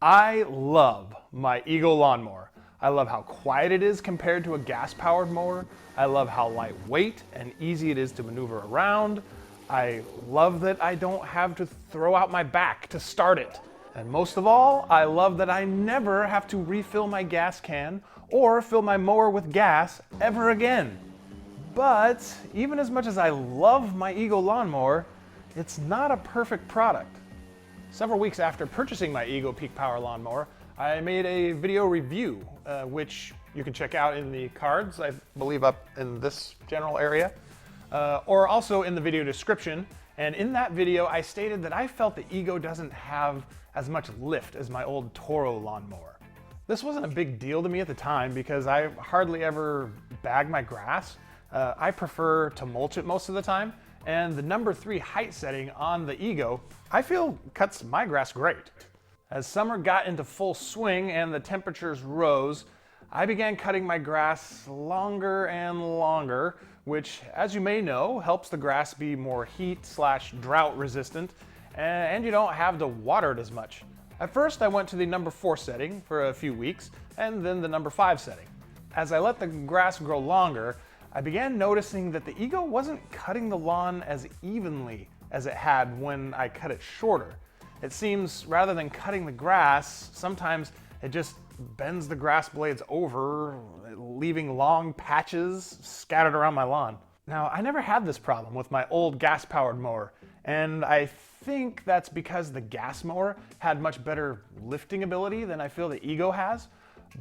I love my Eagle lawnmower. I love how quiet it is compared to a gas-powered mower. I love how lightweight and easy it is to maneuver around. I love that I don't have to throw out my back to start it. And most of all, I love that I never have to refill my gas can or fill my mower with gas ever again. But even as much as I love my Eagle lawnmower, it's not a perfect product. Several weeks after purchasing my Eagle Peak Power lawnmower, I made a video review, which you can check out in the cards, I believe up in this general area, or also in the video description. And in that video, I stated that I felt the Eagle doesn't have as much lift as my old Toro lawnmower. This wasn't a big deal to me at the time because I hardly ever bag my grass. I prefer to mulch it most of the time. And the number 3 height setting on the Eagle, I feel cuts my grass great. As summer got into full swing and the temperatures rose, I began cutting my grass longer and longer, which, as you may know, helps the grass be more heat/drought resistant, and you don't have to water it as much. At first, I went to the number 4 setting for a few weeks, and then the number 5 setting. As I let the grass grow longer, I began noticing that the Eagle wasn't cutting the lawn as evenly as it had when I cut it shorter. It seems rather than cutting the grass, sometimes it just bends the grass blades over, leaving long patches scattered around my lawn. Now, I never had this problem with my old gas-powered mower, and I think that's because the gas mower had much better lifting ability than I feel the Eagle has.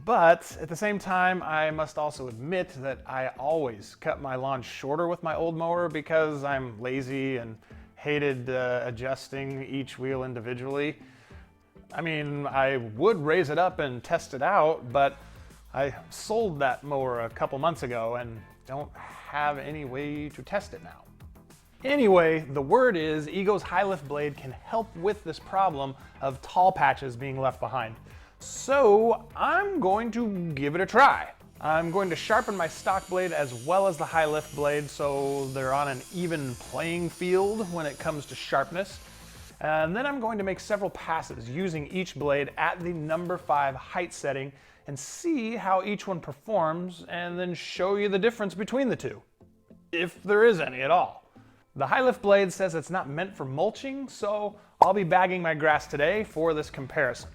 But at the same time, I must also admit that I always cut my lawn shorter with my old mower because I'm lazy and hated adjusting each wheel individually. I mean, I would raise it up and test it out, but I sold that mower a couple months ago and don't have any way to test it now. Anyway, the word is Eagle's high lift blade can help with this problem of tall patches being left behind. So I'm going to give it a try. I'm going to sharpen my stock blade as well as the high lift blade so they're on an even playing field when it comes to sharpness. And then I'm going to make several passes using each blade at the number 5 height setting and see how each one performs, and then show you the difference between the two, if there is any at all. The high lift blade says it's not meant for mulching, so I'll be bagging my grass today for this comparison.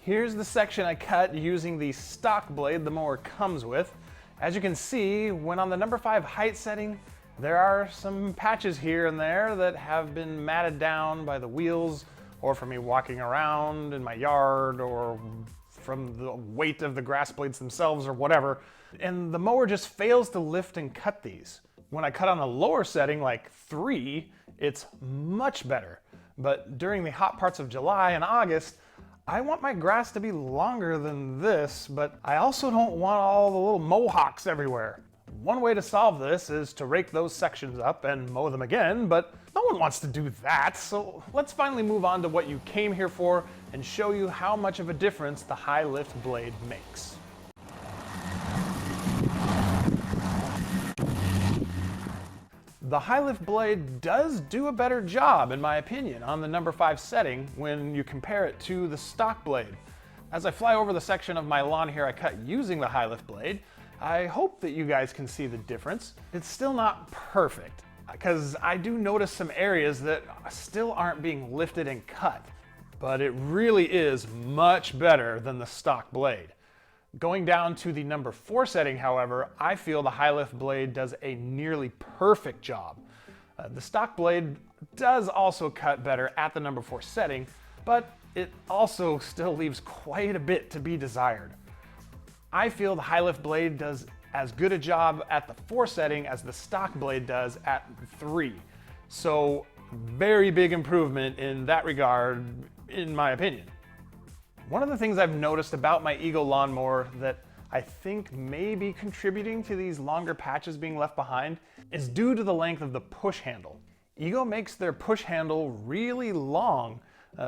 Here's the section I cut using the stock blade the mower comes with. As you can see, when on the number 5 height setting, there are some patches here and there that have been matted down by the wheels, or from me walking around in my yard, or from the weight of the grass blades themselves, or whatever. And the mower just fails to lift and cut these. When I cut on a lower setting, like 3, it's much better. But during the hot parts of July and August, I want my grass to be longer than this, but I also don't want all the little mowhawks everywhere. One way to solve this is to rake those sections up and mow them again, but no one wants to do that, so let's finally move on to what you came here for and show you how much of a difference the high lift blade makes. The high lift blade does do a better job, in my opinion, on the number 5 setting when you compare it to the stock blade. As I fly over the section of my lawn here I cut using the high lift blade, I hope that you guys can see the difference. It's still not perfect, because I do notice some areas that still aren't being lifted and cut, but it really is much better than the stock blade. Going down to the number 4 setting, however, I feel the high lift blade does a nearly perfect job. The stock blade does also cut better at the number 4 setting, but it also still leaves quite a bit to be desired. I feel the high lift blade does as good a job at the 4 setting as the stock blade does at 3. So very big improvement in that regard, in my opinion. One of the things I've noticed about my Eagle lawnmower that I think may be contributing to these longer patches being left behind is due to the length of the push handle. Eagle makes their push handle really long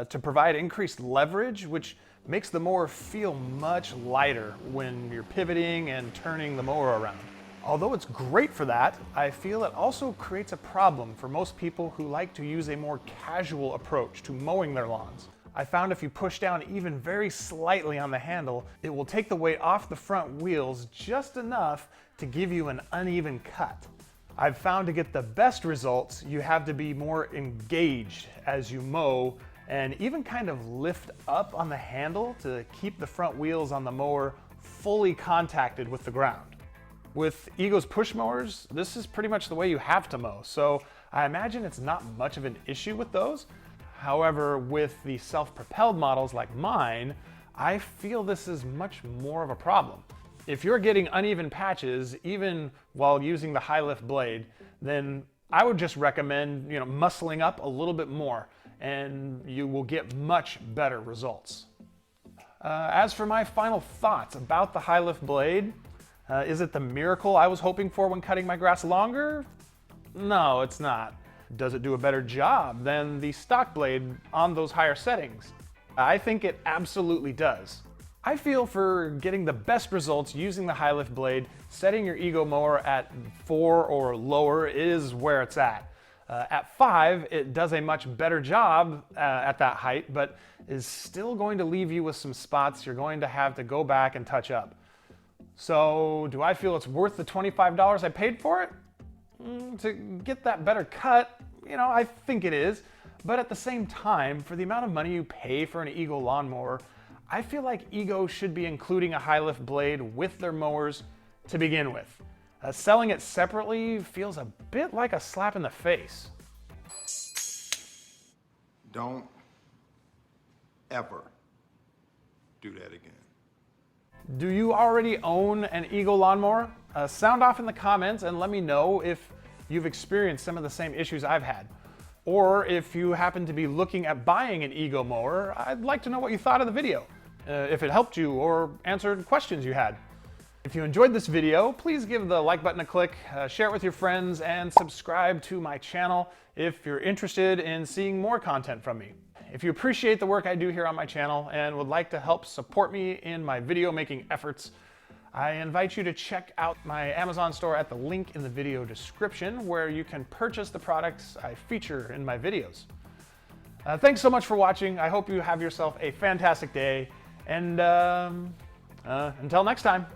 to provide increased leverage, which makes the mower feel much lighter when you're pivoting and turning the mower around. Although it's great for that, I feel it also creates a problem for most people who like to use a more casual approach to mowing their lawns. I found if you push down even very slightly on the handle, it will take the weight off the front wheels just enough to give you an uneven cut. I've found to get the best results, you have to be more engaged as you mow and even kind of lift up on the handle to keep the front wheels on the mower fully contacted with the ground. With Ego's push mowers, this is pretty much the way you have to mow, so I imagine it's not much of an issue with those. However, with the self-propelled models like mine, I feel this is much more of a problem. If you're getting uneven patches, even while using the high lift blade, then I would just recommend, muscling up a little bit more, and you will get much better results. As for my final thoughts about the high lift blade, is it the miracle I was hoping for when cutting my grass longer? No, it's not. Does it do a better job than the stock blade on those higher settings? I think it absolutely does. I feel for getting the best results using the high lift blade, setting your Ego mower at 4 or lower is where it's at. At 5, it does a much better job at that height, but is still going to leave you with some spots you're going to have to go back and touch up. So, do I feel it's worth the $25 I paid for it? To get that better cut, I think it is. But at the same time, for the amount of money you pay for an Ego lawnmower, I feel like Ego should be including a high lift blade with their mowers to begin with. Selling it separately feels a bit like a slap in the face. Don't ever do that again. Do you already own an Ego lawnmower? Sound off in the comments and let me know if you've experienced some of the same issues I've had. Or if you happen to be looking at buying an Ego mower, I'd like to know what you thought of the video, if it helped you or answered questions you had. If you enjoyed this video, please give the like button a click, share it with your friends, and subscribe to my channel if you're interested in seeing more content from me. If you appreciate the work I do here on my channel and would like to help support me in my video making efforts, I invite you to check out my Amazon store at the link in the video description where you can purchase the products I feature in my videos. Thanks so much for watching. I hope you have yourself a fantastic day, and until next time.